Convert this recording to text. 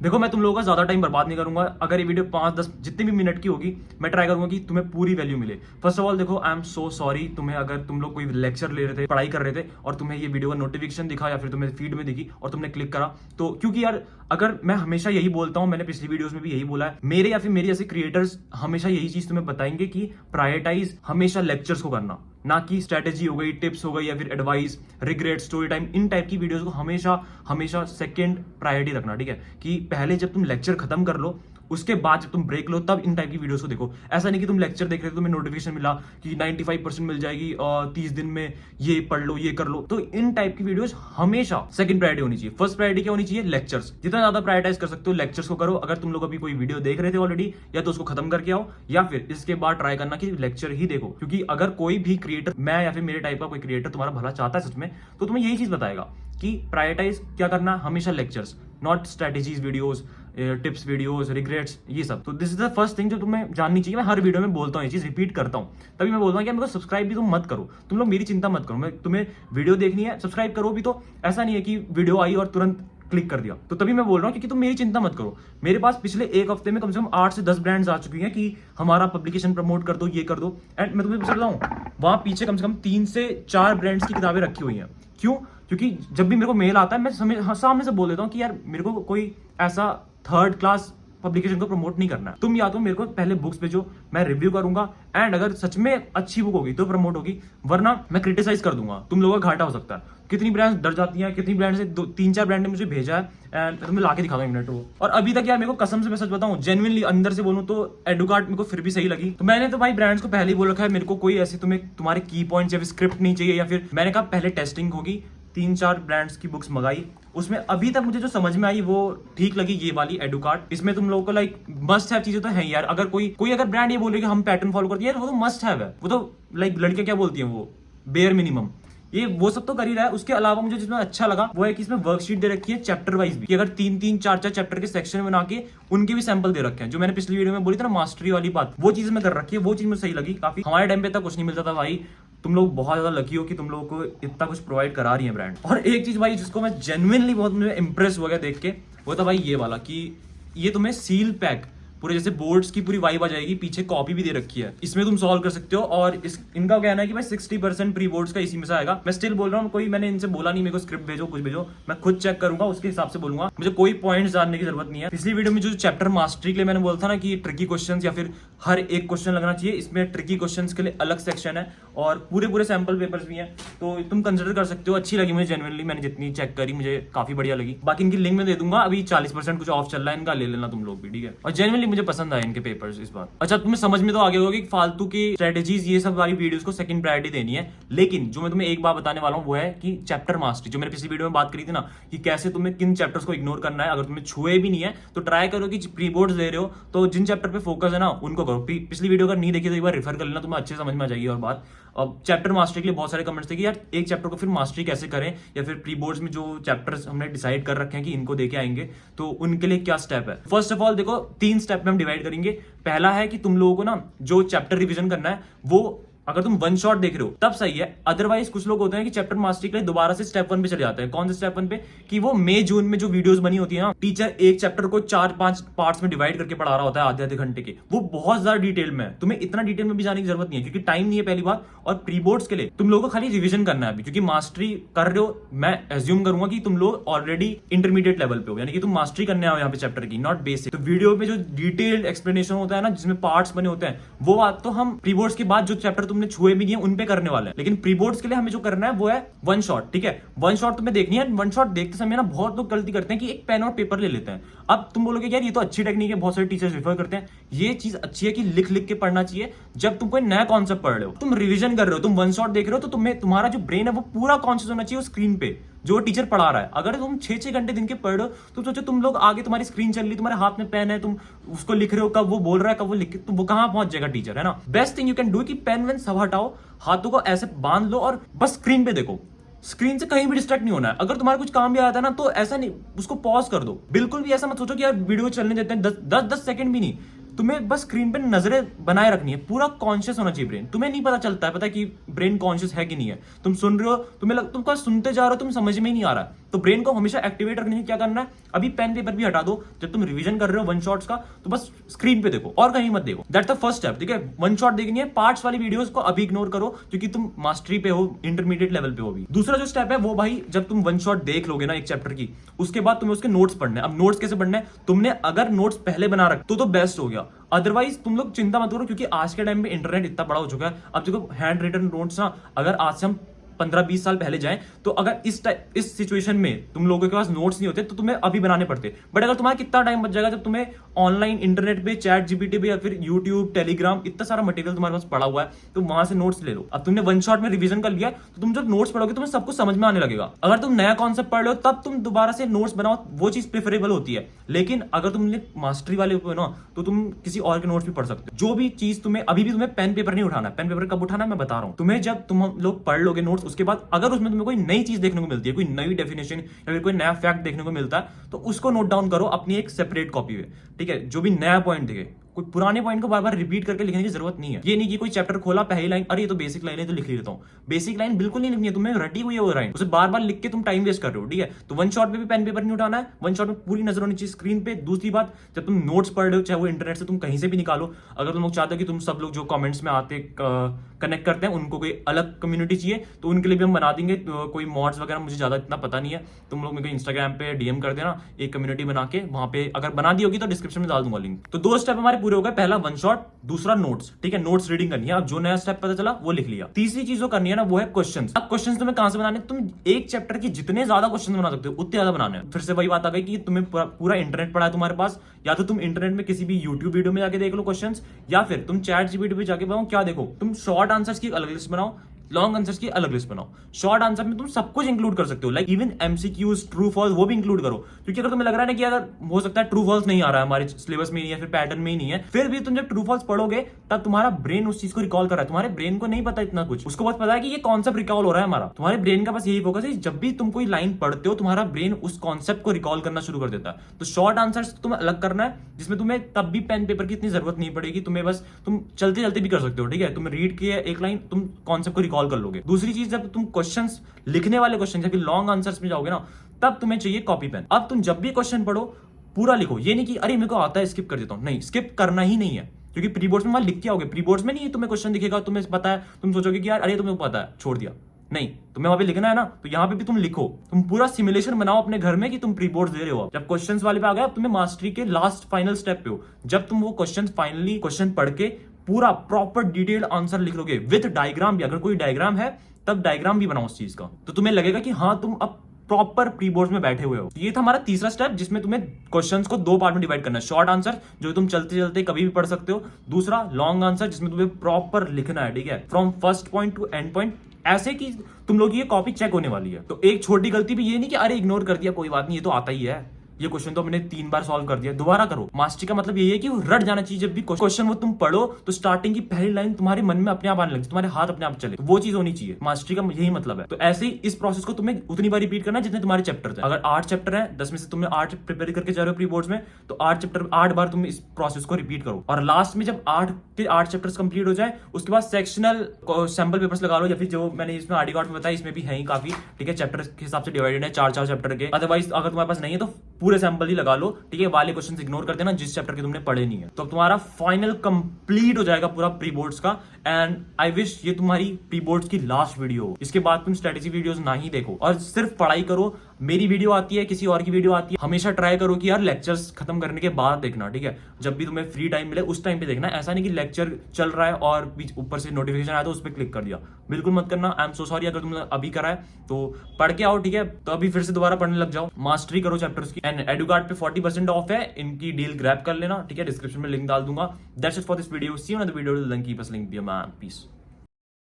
देखो मैं तुम लोगों का ज्यादा टाइम बर्बाद नहीं करूंगा। अगर ये वीडियो 5-10 जितने भी मिनट की होगी, मैं ट्राई करूंगा कि तुम्हें पूरी वैल्यू मिले। फर्स्ट ऑफ ऑल देखो, आई एम सो सॉरी तुम्हें, अगर तुम लोग कोई लेक्चर ले रहे थे, पढ़ाई कर रहे थे और तुम्हें ये वीडियो का नोटिफिकेशन दिखा या फिर तुम्हें फीड में दिखी और तुमने क्लिक करा, तो क्योंकि यार अगर मैं हमेशा यही बोलता हूं, मैंने पिछली वीडियोस में भी यही बोला है, मेरे या फिर मेरे जैसे क्रिएटर्स हमेशा यही चीज तुम्हें बताएंगे कि प्रायोरिटाइज हमेशा लेक्चर्स को करना, ना कि स्ट्रेटेजी हो गई, टिप्स हो गई या फिर एडवाइस, रिग्रेट, स्टोरी टाइम, इन टाइप की वीडियोस को हमेशा हमेशा सेकंड प्रायोरिटी रखना। ठीक है कि पहले जब तुम लेक्चर खत्म कर लो, उसके बाद जब तुम ब्रेक लो, तब इन टाइप की वीडियोस को देखो। ऐसा नहीं कि तुम लेक्चर देख रहे हो, तुम्हें नोटिफिकेशन मिला कि 95% मिल जाएगी और 30 दिन में ये पढ़ लो, ये कर लो। तो इन टाइप की वीडियोस हमेशा सेकंड प्रायोरिटी होनी चाहिए। फर्स्ट प्रायोरिटी क्या होनी चाहिए? लेक्चर्स। जितना ज्यादा प्रायोरिटाइज कर सकते हो लेक्चर्स को करो। अगर तुम लोग अभी कोई वीडियो देख रहे थे ऑलरेडी, या तो उसको खत्म करके आओ, या फिर इसके बाद ट्राई करना कि लेक्चर ही देखो। क्योंकि अगर कोई भी क्रिएटर, मैं या फिर मेरे टाइप का कोई क्रिएटर तुम्हारा भला चाहता है सच में, तो तुम्हें यही चीज बताएगा कि प्रायोरिटाइज क्या करना, हमेशा lectures, not strategies videos, tips videos, regrets, ये सब। तो this is the first thing जो तुम्हें जाननी चाहिए। मैं हर वीडियो में बोलता हूँ, ये चीज रिपीट करता हूँ, तभी मैं बोलता हूँ कि मेरे को सब्सक्राइब भी तुम मत करो। तुम लोग मेरी चिंता मत करो, मैं तुम्हें वीडियो देखनी है, सब्सक्राइब करो भी। तो ऐसा नहीं है कि वीडियो आई और तुरंत क्लिक कर दिया। तो तभी मैं बोल रहा हूँ क्योंकि तुम मेरी चिंता मत करो। मेरे पास पिछले एक हफ्ते में कम से कम 8 से 10 ब्रांड्स आ चुकी हैं कि हमारा पब्लिकेशन प्रमोट कर दो, ये कर दो। एंड मैं तुम्हें बता रहा हूँ, वहां पीछे कम से कम 3 से 4 ब्रांड्स की किताबें रखी हुई हैं। क्यों? क्योंकि जब भी मेरे को मेल आता है, मैं सामने से बोल देता हूँ कि यार मेरे को कोई ऐसा थर्ड क्लास पब्लिकेशन को प्रमोट नहीं करना है। तुम या तो मेरे को पहले बुक्स भेजो, मैं रिव्यू करूंगा, एंड अगर सच में अच्छी बुक होगी तो प्रमोट होगी, वरना मैं क्रिटिसाइज कर दूंगा। तुम लोगों का घाटा हो सकता है। कितनी ब्रांड्स डर जाती हैं, कितनी ब्रांड से 3-4 ब्रांड ने मुझे भेजा है, एंड तुम्हें लाके दिखा दूं एक मिनट वो। और अभी तक यार मेरे को कसम से मैं सच बताऊं, जेन्युइनली अंदर से बोलूं तो एडुकार्ट मेरे को फिर भी सही लगी। तो मैंने तो भाई ब्रांड्स को पहले ही बोल रखा है, मेरे को कोई ऐसे तुम्हारे की पॉइंट्स या फिर स्क्रिप्ट नहीं चाहिए, या फिर मैंने कहा पहले टेस्टिंग होगी। 3-4 ब्रांड्स की बुक्स मंगाई, उसमें अभी तक मुझे जो समझ में आई वो ठीक लगी, ये वाली एडुकार्ट। इसमें तुम लोगों को लाइक मस्ट हैव चीजें तो है यार। अगर कोई अगर ब्रांड ये बोल रही है कि हम पैटर्न फॉलो करते हैं, यार वो तो मस्ट हैव है। वो तो लाइक लड़के क्या बोलती हैं, वो बेयर मिनिमम, ये वो सब तो कर ही रहा है। उसके अलावा मुझे जिसमें अच्छा लगा वो है कि इसमें वर्कशीट दे रखी है चैप्टर वाइज भी, कि अगर 3-3, 4-4 चैप्टर के सेक्शन बना के उनके भी सैंपल दे रखे हैं। जो मैंने पिछली वीडियो में बोली थी ना मास्टरी वाली बात, वो चीज में कर रखी है। वो चीज मुझे सही लगी काफी। हमारे टाइम पे तक कुछ नहीं मिलता था भाई। तुम लोग बहुत ज्यादा लकी हो कि तुम लोगों को इतना कुछ प्रोवाइड करा रही है ब्रांड। और एक चीज भाई जिसको मैं जेन्युइनली बहुत मुझे इंप्रेस हो गया देख के, वो था भाई ये वाला, कि ये तुम्हें सील पैक पूरे जैसे बोर्ड्स की पूरी वाइब आ जाएगी। पीछे कॉपी भी दे रखी है, इसमें तुम सॉल्व कर सकते हो। और इनका कहना है कि भाई 60% प्री बोर्ड्स का इसी में से आएगा। मैं स्टिल बोल रहा हूँ, कोई मैंने इनसे बोला नहीं मेरे को स्क्रिप्ट भेजो, कुछ भेजो, मैं खुद चेक करूंगा, उसके हिसाब से बोलूंगा। मुझे कोई पॉइंट्स जानने की जरूरत नहीं है। पिछली वीडियो में जो चैप्टर मास्टरी के लिए मैंने बोला था ना कि ट्रिकी क्वेश्चन या फिर हर एक क्वेश्चन लगना चाहिए, इसमें ट्रिकी क्वेश्चन के लिए अलग सेक्शन है और पूरे सैंपल पेपर्स भी हैं। तो तुम कंसिडर कर सकते हो। अच्छी लगी मुझे जेन्युइनली, मैंने जितनी चेक करी मुझे काफी बढ़िया लगी। बाकी इनकी लिंक में दे दूंगा। अभी 40% कुछ ऑफ चल रहा है इनका, ले लेना तुम लोग भी, ठीक है। और जेन्युइनली मुझे पसंद आए इनके पेपर्स इस बार। अच्छा तुम्हें समझ में तो आ गया होगा कि फालतू की स्ट्रेटेजीज ये सब वाली वीडियोस को सेकंड प्रायोरिटी देनी है। लेकिन जो मैं तुम्हें एक बात बताने वाला हूं वो है कि चैप्टर मास्टरी, जो मैंने पिछली वीडियो में बात करी थी ना कि कैसे तुम्हें किन चैप्टर्स को इग्नोर करना है। अगर तुम्हें छुए भी नहीं है तो ट्राई करो कि प्री बोर्ड्स दे रहे हो तो जिन चैप्टर पे फोकस है ना उनको करो। पिछली वीडियो अगर नहीं देखी तो एक बार रेफर कर लेना, तुम्हें अच्छे समझ में आ जाएगी। और बात अब चैप्टर मास्टरी के लिए बहुत सारे कमेंट्स थे कि यार एक चैप्टर को फिर मास्टरी कैसे करें, या फिर प्री बोर्ड्स में जो चैप्टर्स हमने डिसाइड कर रखे हैं कि इनको देके आएंगे तो उनके लिए क्या स्टेप है। फर्स्ट ऑफ ऑल देखो 3 स्टेप में हम डिवाइड करेंगे। पहला है कि तुम लोगों को ना जो चैप्टर रिवीजन करना है वो अगर तुम वन शॉट देख रहे हो तब सही है। अदरवाइज कुछ लोग होते हैं कि चैप्टर मास्टरी के लिए दोबारा से स्टेप 1 पे चले जाते हैं। कौन से स्टेप 1 पे? कि वो मई जून में जो वीडियोस बनी होती है ना, टीचर एक चैप्टर को 4-5 पार्ट्स में डिवाइड करके पढ़ा रहा होता है आधे घंटे के, वो बहुत ज्यादा डिटेल में है। तुम्हें इतना डिटेल में भी जाने की जरूरत नहीं है क्योंकि टाइम नहीं है पहली बात। और प्री बोर्ड्स के लिए तुम लोगों को खाली रिविजन करना है अभी, क्योंकि मास्टरी कर रहे हो। मैं एज्यूम करूंगा कि तुम लोग ऑलरेडी इंटरमीडिएट लेवल पे हो, यानी कि तुम मास्टरी करने आओ यहाँ पे चैप्टर की, नॉट बेसिक। तो वीडियो में जो डिटेल्ड एक्सप्लेनेशन होता है ना, जिसमें पार्ट्स बने होते हैं, वो बात तो हम प्री बोर्ड्स के बाद जो चैप्टर तुमने छुए भी नहीं है उन पे करने वाले हैं। लेकिन प्री बोर्ड्स के लिए हमें जो करना है वो है वन शॉट, ठीक है। वन शॉट तुम्हें देखनी है। वन शॉट देखते समय ना बहुत लोग गलती करते हैं कि एक पेन और पेपर ले लेते हैं। अब तुम बोलोगे यार ये तो अच्छी टेक्निक है, बहुत सारे टीचर्स रिफर करते हैं। ये चीज अच्छी है कि लिख लिख के पढ़ना चाहिए। जब तुम कोई नया कॉन्सेप्ट पढ़ रहे हो, तुम रिविजन कर रहे हो, तुम वन शॉट देख रहे हो, तो तुम्हारा जो ब्रेन है वो पूरा कॉन्शियस होना चाहिए उस स्क्रीन पे जो टीचर पढ़ा रहा है। अगर तुम 6-6 घंटे दिन के पढ़ रहे हो तो सोचो तुम लोग आगे, तुम्हारी स्क्रीन चल रही, तुम्हारे हाथ में पेन है, तुम उसको लिख रहे हो, कब वो बोल रहा है कब वो लिख, तुम वो कहां पहुंच जाएगा टीचर, है ना। Best thing you can do कि पेन वेन सब हटाओ, हाथों को ऐसे बांध लो और बस स्क्रीन पे देखो। स्क्रीन से कहीं भी डिस्ट्रैक्ट नहीं होना है। अगर तुम्हारा कुछ काम भी आता है ना तो ऐसा नहीं, उसको पॉज कर दो। बिल्कुल भी ऐसा मत सोचो कि यार वीडियो चलने देते हैं 10 सेकंड भी नहीं। तुम्हें बस स्क्रीन पे नजरें बनाए रखनी है, पूरा कॉन्शियस होना चाहिए ब्रेन। तुम्हें नहीं पता चलता है, पता है कि ब्रेन कॉन्शियस है कि नहीं है। तुम सुन रहे हो, तुमको सुनते जा रहे हो, तुम समझ में ही नहीं आ रहा है। तो ब्रेन को हमेशा एक्टिवेट रखने के क्या करना है, अभी पेन पेपर भी हटा दो, जब तुम रिवीजन कर रहे हो वन शॉट्स का तो बस स्क्रीन पे देखो और कहीं मत देखो। दैट्स द फर्स्ट स्टेप, ठीक है। वन शॉट देखनी है, पार्ट्स वाली वीडियोस को अभी इग्नोर करो क्योंकि तुम मास्टरी पे हो, इंटरमीडिएट लेवल पे हो भी। दूसरा जो स्टेप है वो भाई जब तुम वन शॉट देख लोगे ना एक चैप्टर की, उसके बाद तुम्हें उसके नोट्स पढ़ने। अब नोट्स कैसे पढ़ने, तुमने अगर नोट्स पहले बना रखे तो बेस्ट हो गया, अदरवाइज तुम लोग चिंता मत करो क्योंकि आज के टाइम में इंटरनेट इतना बड़ा हो चुका है। अब देखो हैंड रिटन नोट्स ना, अगर आज से हम 15-20 साल पहले जाएं तो अगर इस सिचुएशन में तुम लोगों के पास नोट्स नहीं होते तो तुम्हें अभी बनाने पड़ते। बट अगर तुम्हारा कितना टाइम बच जाएगा जब तुम्हें ऑनलाइन इंटरनेट पे चैट जीपीटी पे या फिर यूट्यूब टेलीग्राम इतना सारा मटेरियल तुम्हारे पास पड़ा हुआ है, तो वहां से नोट्स ले लो। अब तुमने वन शॉट में रिवीजन कर लिया तो तुम जब नोट्स पढ़ोगे तुम्हें सब कुछ समझ में आने लगेगा। अगर तुम नया कॉन्सेप्ट पढ़ लो तब तुम दोबारा से नोट्स बनाओ, वो चीज प्रेफरेबल होती है। लेकिन अगर तुमने मास्टरी वाले हो ना तो तुम किसी और के नोट्स भी पढ़ सकते हो। जो भी चीज तुम्हें अभी भी तुम्हें पेन पेपर नहीं उठाना है। पेन पेपर कब उठाना है मैं बता रहा हूँ तुम्हें, जब तुम लोग पढ़ लोगे नोट्स, उसके बाद अगर उसमें तुम्हें कोई नई चीज देखने को मिलती है, कोई नई डेफिनेशन या फिर कोई नया फैक्ट देखने को मिलता है तो उसको नोट डाउन करो अपनी एक सेपरेट कॉपी में, ठीक है। जो भी नया पॉइंट दिखे, कोई पुराने पॉइंट को बार बार रिपीट करके लिखने की जरूरत नहीं है। ये नहीं कि कोई चैप्टर खोला पहली लाइन, अरे ये तो बेसिक लाइन है तो लिख लेता हूँ। बेसिक लाइन बिल्कुल नहीं लिखनी है, तुम्हें रटी हुई है वो लाइन, उसे बार बार लिख के तुम टाइम वेस्ट कर रहे हो, ठीक है। तो वन शॉट में भी पेन पेपर नहीं उठाना है, वन शॉट में पूरी नजर होनी चाहिए स्क्रीन पे। दूसरी बात, जब तुम नोट्स पढ़ रहे हो चाहे वो इंटरनेट से तुम कहीं से भी निकालो, अगर तुम लोग चाहते हो कि तुम सब लोग जो कमेंट्स में आते कनेक्ट करते हैं उनको कोई अलग कम्युनिटी चाहिए तो उनके लिए भी हम बना देंगे। तो कोई मॉड्स वगैरह मुझे ज्यादा इतना पता नहीं है, तुम लोग मेरे को इंस्टाग्राम पे डीएम कर देना, एक कम्युनिटी बना के वहां पे अगर बना दी होगी तो डिस्क्रिप्शन में डाल दूंगा लिंक। तो 2 स्टेप हमारे पूरे हो गए, पहला वन शॉट, दूसरा नोट्स, ठीक है। नोट्स रीडिंग करनी है, अब जो नया स्टेप पता चला वो लिख लिया। तीसरी चीज जो करनी है ना वो है क्वेश्चंस। अब क्वेश्चंस तुम्हें कहां से बनाने, तुम एक चैप्टर की जितने ज्यादा क्वेश्चन बना सकते हो उतने ज्यादा बनाने हैं। फिर से वही बात आ गई कि तुम्हें पूरा इंटरनेट पड़ा है तुम्हारे पास, या तो तुम इंटरनेट में किसी भी यूट्यूब वीडियो में जाके देख लो क्वेश्चंस, या फिर तुम चैट जीपीटी पे जाके बताओ क्या देखो, तुम शॉर्ट आंसर्स की अलग लिस्ट बनाओ, लॉन्ग आंसर्स की अलग लिस्ट बनाओ। शॉर्ट आंसर में तुम सब कुछ इंक्लूड कर सकते हो, like even MCQs, true false, वो भी इंक्लूड करो। क्योंकि अगर तुम्हें लग रहा है कि अगर हो सकता है ट्रू फॉल्स नहीं आ रहा है हमारे सिलेबस में नहीं है, फिर पैटर्न में ही नहीं है, फिर भी तुम जब ट्रू फॉल्स पढ़ोगे तब तुम्हारा ब्रेन उस चीज को रिकॉल कर रहा है। तुम्हारे ब्रेन को नहीं पता इतना कुछ, उसको बस पता है कि ये कॉन्सेप्ट रिकॉल हो रहा है हमारा। तुम्हारे ब्रेन का बस यही फोकस है, जब भी तुम कोई लाइन पढ़ते हो तुम्हारा ब्रेन उस कॉन्सेप्ट को रिकॉल करना शुरू कर देता है। तो शॉर्ट आंसर्स तुम्हें अलग करना है, जिसमें तुम्हें तब भी पेन पेपर की इतनी जरूरत नहीं पड़ेगी, तुम्हें बस तुम चलते चलते भी कर सकते हो, ठीक है। तुम रीड किए एक लाइन, तुम कॉन्सेप्ट को रिकॉल कर लोगे। दूसरी जब तुम क्वेश्चंस लिखने वाले क्वेश्चन जब लॉन्ग आंसर्स में जाओगे ना तब तुम्हें चाहिए कॉपी पेन। अब तुम जब भी क्वेश्चन पढ़ो पूरा लिखो, ये नहीं कि अरे मेरे को आता है स्किप कर देता हूं, नहीं, स्किप करना ही नहीं है। क्योंकि प्री बोर्ड्स में वहां लिख के आओगे, प्री बोर्ड्स में नहीं तुम्हें क्वेश्चन दिखेगा, तुम्हें पता है, तुम सोचोगे कि यार अरे तुम्हें पता है छोड़ दिया, नहीं, तुम्हें वहां पे लिखना है ना, तो यहाँ पे भी तुम लिखो, तुम पूरा सिमुलेशन बनाओ अपने घर में कि तुम प्री बोर्ड्स दे रहे हो। जब क्वेश्चंस वाले पे आ गए, अब तुम्हें मास्टरी के लास्ट फाइनल स्टेप पे हो, जब तुम वो क्वेश्चन फाइनली क्वेश्चन पढ़ के पूरा प्रॉपर डिटेल्ड आंसर लिख लोगे विद डायग्राम भी, अगर कोई डायग्राम है तब डायग्राम भी बनाओ उस चीज का, तो तुम्हें लगेगा कि हाँ तुम अब प्रॉपर प्री बोर्ड्स में बैठे हुए हो। ये था हमारा तीसरा स्टेप, जिसमें तुम्हें क्वेश्चंस को 2 पार्ट में डिवाइड करना है। शॉर्ट आंसर जो तुम चलते चलते कभी भी पढ़ सकते हो, दूसरा लॉन्ग आंसर जिसमें तुम्हें प्रॉपर लिखना है, ठीक है, from first point two and point, ऐसे कि तुम लोग ये कॉपी चेक होने वाली है। तो एक छोटी गलती भी ये नहीं कि अरे इग्नोर कर दिया, कोई बात नहीं, ये तो आता ही है, ये क्वेश्चन तो मैंने 3 बार सॉल्व कर दिया, दोबारा करो। मास्टरी का मतलब यही है कि वो रट जाना चाहिए। जब भी क्वेश्चन वो तुम पढ़ो तो स्टार्टिंग की पहली लाइन तुम्हारे मन में अपने आप आने लगे, तुम्हारे हाथ अपने आप चले, वो चीज होनी चाहिए। मास्टरी का यही मतलब है। तो ऐसे ही इस प्रोसेस को तुम्हें उतनी बार रिपीट करना है जितने तुम्हारे चैप्टर है। अगर 8 चैप्टर है, 10 में से तुमने 8 प्रिपेयर करके जा रहे हो प्री बोर्ड्स में, तो 8 चैप्टर 8 बार तुम इस प्रोसेस को रिपीट करो। और लास्ट में जब 8 के 8 चैप्टर्स कंप्लीट हो जाए उसके बाद सेक्शनल सैंपल पेपर्स लगा लो, या फिर जो मैंने इसमें आईडी कार्ड में बताया इसमें भी है ही काफी, ठीक है, चैप्टर के हिसाब से डिवाइडेड है 4-4 चैप्टर के। अदरवाइज अगर तुम्हारे पास नहीं है तो पूरे सैंपल ही लगा लो, ठीक है, वाले क्वेश्चंस इग्नोर कर देना जिस चैप्टर के तुमने पढ़े नहीं है। तो अब तुम्हारा फाइनल कंप्लीट हो जाएगा पूरा प्री बोर्ड्स का। एंड आई विश ये तुम्हारी प्री बोर्ड्स की लास्ट वीडियो हो, इसके बाद तुम स्ट्रेटेजी वीडियोस ना ही देखो और सिर्फ पढ़ाई करो। मेरी वीडियो आती है, किसी और की वीडियो आती है, हमेशा ट्राई करो कि यार लेक्चर्स खत्म करने के बाद देखना, ठीक है, जब भी तुम्हें फ्री टाइम मिले उस टाइम पे देखना। ऐसा नहीं कि लेक्चर चल रहा है और ऊपर से नोटिफिकेशन आया तो उस पर क्लिक कर दिया, बिल्कुल मत करना। आई एम सो सॉरी अगर तुमने अभी करा है तो पढ़ के आओ, ठीक है, तो अभी फिर से दोबारा पढ़ने लग जाओ, मास्टरी करो चैप्टर्स की। एंड एडुकार्ड पे 40% ऑफ है, इनकी डील ग्रैब कर लेना, ठीक है, डिस्क्रिप्शन में लिंक डाल दूंगा। That's it for this video, see you in the video, keep us link be a man, piece.